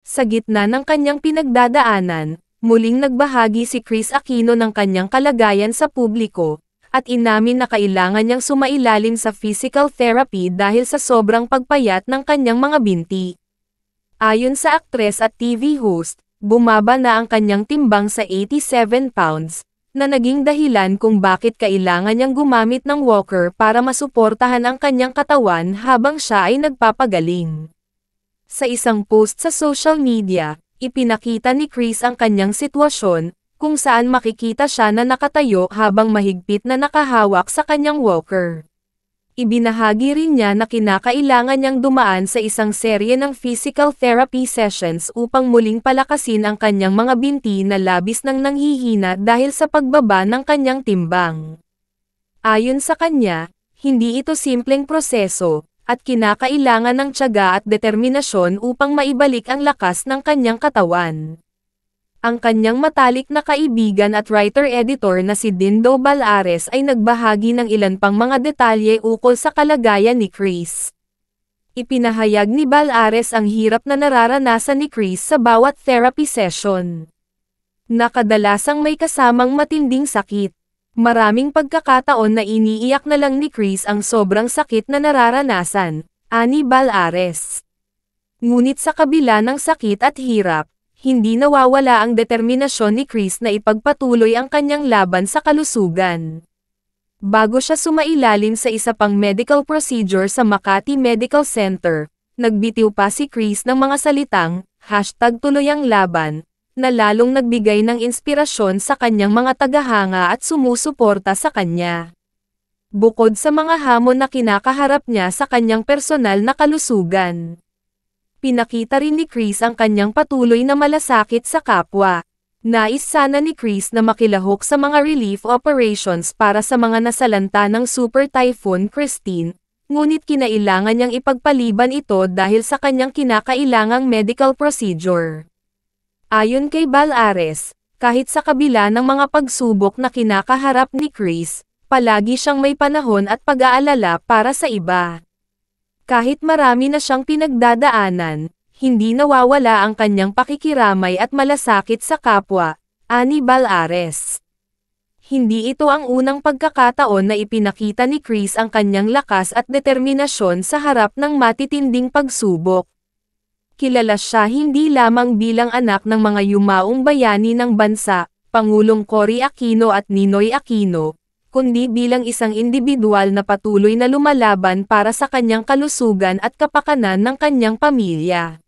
Sa gitna ng kanyang pinagdadaanan, muling nagbahagi si Kris Aquino ng kanyang kalagayan sa publiko, at inamin na kailangan niyang sumailalim sa physical therapy dahil sa sobrang pagpayat ng kanyang mga binti. Ayon sa aktres at TV host, bumaba na ang kanyang timbang sa 87 pounds, na naging dahilan kung bakit kailangan niyang gumamit ng walker para masuportahan ang kanyang katawan habang siya ay nagpapagaling. Sa isang post sa social media, ipinakita ni Kris ang kanyang sitwasyon, kung saan makikita siya na nakatayo habang mahigpit na nakahawak sa kanyang walker. Ibinahagi rin niya na kinakailangan niyang dumaan sa isang serye ng physical therapy sessions upang muling palakasin ang kanyang mga binti na labis nang nanghihina dahil sa pagbaba ng kanyang timbang. Ayon sa kanya, hindi ito simpleng proseso, at kinakailangan ng tiyaga at determinasyon upang maibalik ang lakas ng kanyang katawan. Ang kanyang matalik na kaibigan at writer-editor na si Dindo Balares ay nagbahagi ng ilan pang mga detalye ukol sa kalagayan ni Kris. Ipinahayag ni Balares ang hirap na nararanasan ni Kris sa bawat therapy session. Nakadalasang may kasamang matinding sakit. Maraming pagkakataon na iniiyak na lang ni Kris ang sobrang sakit na nararanasan, ani Balares. Ngunit sa kabila ng sakit at hirap, hindi nawawala ang determinasyon ni Kris na ipagpatuloy ang kanyang laban sa kalusugan. Bago siya sumailalim sa isa pang medical procedure sa Makati Medical Center, nagbitiw pa si Kris ng mga salitang, #tuloy-ang-laban, na lalong nagbigay ng inspirasyon sa kanyang mga tagahanga at sumusuporta sa kanya. Bukod sa mga hamon na kinakaharap niya sa kanyang personal na kalusugan, pinakita rin ni Kris ang kanyang patuloy na malasakit sa kapwa. Nais sana ni Kris na makilahok sa mga relief operations para sa mga nasalanta ng Super Typhoon Christine, ngunit kinailangan niyang ipagpaliban ito dahil sa kanyang kinakailangang medical procedure. Ayon kay Balares, kahit sa kabila ng mga pagsubok na kinakaharap ni Kris, palagi siyang may panahon at pag-aalala para sa iba. Kahit marami na siyang pinagdadaanan, hindi nawawala ang kanyang pakikiramay at malasakit sa kapwa, ani Balares. Hindi ito ang unang pagkakataon na ipinakita ni Kris ang kanyang lakas at determinasyon sa harap ng matitinding pagsubok. Kilala siya hindi lamang bilang anak ng mga yumaong bayani ng bansa, Pangulong Cory Aquino at Ninoy Aquino, kundi bilang isang individual na patuloy na lumalaban para sa kanyang kalusugan at kapakanan ng kanyang pamilya.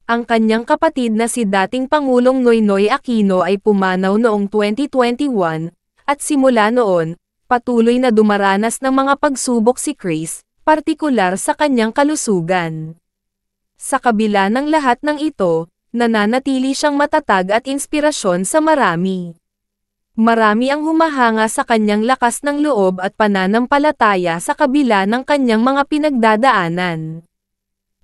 Ang kanyang kapatid na si dating Pangulong Noynoy Aquino ay pumanaw noong 2021, at simula noon, patuloy na dumaranas ng mga pagsubok si Kris, partikular sa kanyang kalusugan. Sa kabila ng lahat ng ito, nananatili siyang matatag at inspirasyon sa marami. Marami ang humahanga sa kanyang lakas ng loob at pananampalataya sa kabila ng kanyang mga pinagdadaanan.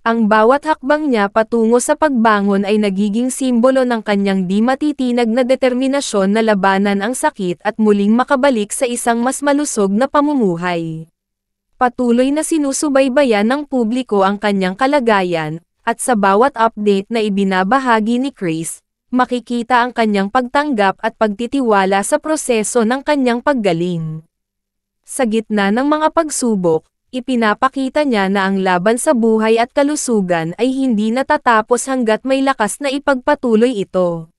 Ang bawat hakbang niya patungo sa pagbangon ay nagiging simbolo ng kanyang di matitinag na determinasyon na labanan ang sakit at muling makabalik sa isang mas malusog na pamumuhay. Patuloy na sinusubaybayan ng publiko ang kanyang kalagayan, at sa bawat update na ibinabahagi ni Kris, makikita ang kanyang pagtanggap at pagtitiwala sa proseso ng kanyang paggaling. Sa gitna ng mga pagsubok, ipinapakita niya na ang laban sa buhay at kalusugan ay hindi natatapos hanggat may lakas na ipagpatuloy ito.